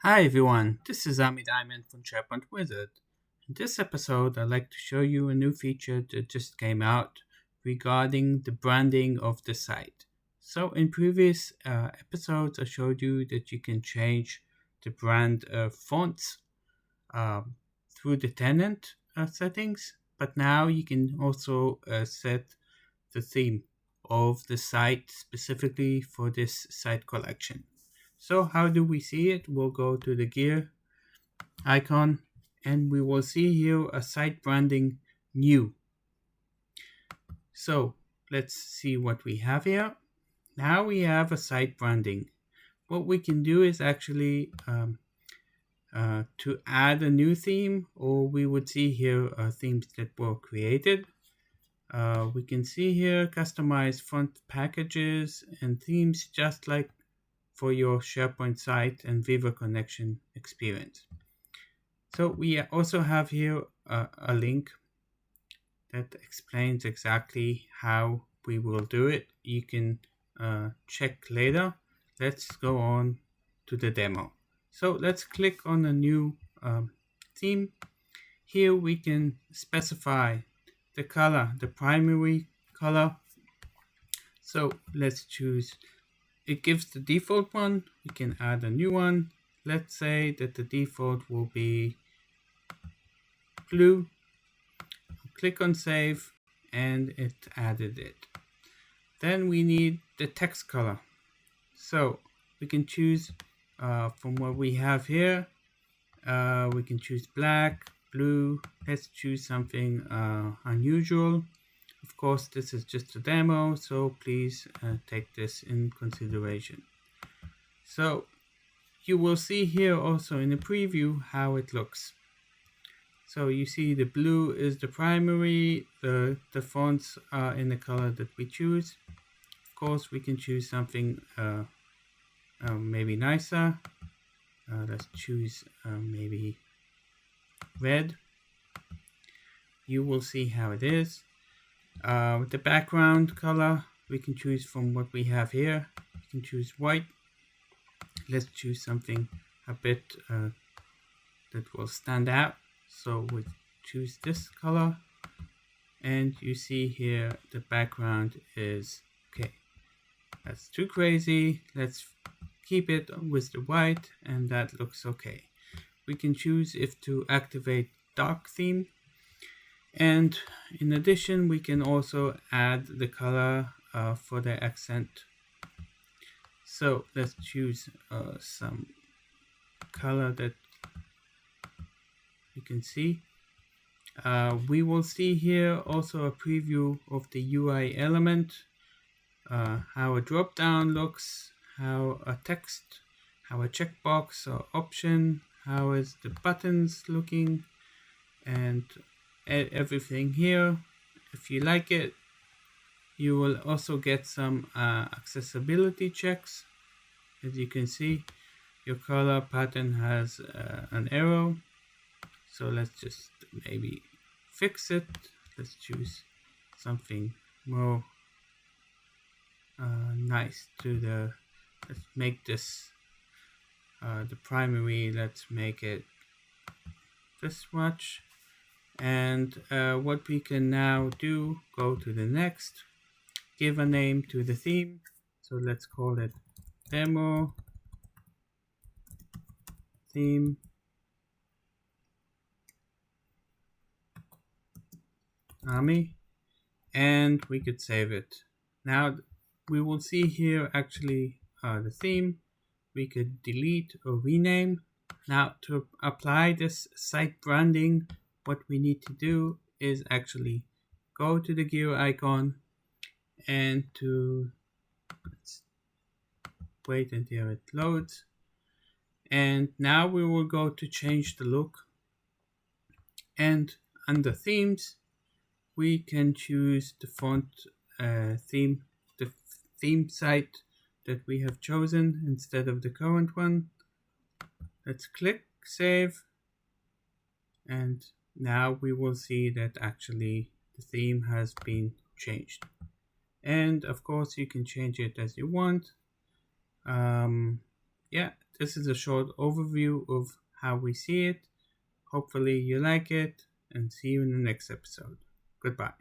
Hi everyone, this is Ami Diamond from SharePoint Wizard. In this episode, I'd like to show you a new feature that just came out regarding the branding of the site. So, in previous episodes, I showed you that you can change the brand fonts um, through the tenant settings, but now you can also set the theme of the site specifically for this site collection. So how do we see it? We'll go to the gear icon and we will see here a site branding new. So let's see what we have here. Now we have a site branding. What we can do is actually to add a new theme, or we would see here themes that were created. We can see here customize font packages and themes just like for your SharePoint site and Viva connection experience. So we also have here a link that explains exactly how we will do it. You can check later. Let's go on to the demo. So let's click on a new theme. Here we can specify the color, the primary color. So let's choose, it gives the default one. We can add a new one. Let's say that the default will be blue. Click on save and it added it. Then we need the text color. So we can choose from what we have here. We can choose black, blue. Let's choose something unusual. Of course, this is just a demo, so please take this in consideration. So you will see here also in the preview how it looks. So you see the blue is the primary, the fonts are in the color that we choose. Of course, we can choose something maybe nicer. Let's choose maybe red. You will see how it is. With the background color, we can choose from what we have here. We can choose white. Let's choose something a bit that will stand out. So we choose this color, and you see here the background is okay. That's too crazy. Let's keep it with the white, and that looks okay. We can choose if to activate dark theme, and in addition we can also add the color for the accent. So let's choose some color that you can see. We will see here also a preview of the UI element, how a drop down looks, how a text, how a checkbox or option, how is the buttons looking, and everything here. If you like it, you will also get some accessibility checks. As you can see, your color pattern has an arrow. So let's just maybe fix it. Let's choose something more nice to the, let's make this the primary. Let's make it this much. And what we can now do, go to the next, give a name to the theme. So let's call it demo theme. Ami, and we could save it. Now we will see here actually the theme. We could delete or rename. Now to apply this site branding, what we need to do is actually go to the gear icon and let's wait until it loads. And now we will go to change the look, and under themes we can choose the font theme, the theme site that we have chosen instead of the current one. Let's click save, and now we will see that actually the theme has been changed. And of course you can change it as you want. yeah, this is a short overview of how we see it. Hopefully you like it, and see you in the next episode. Goodbye.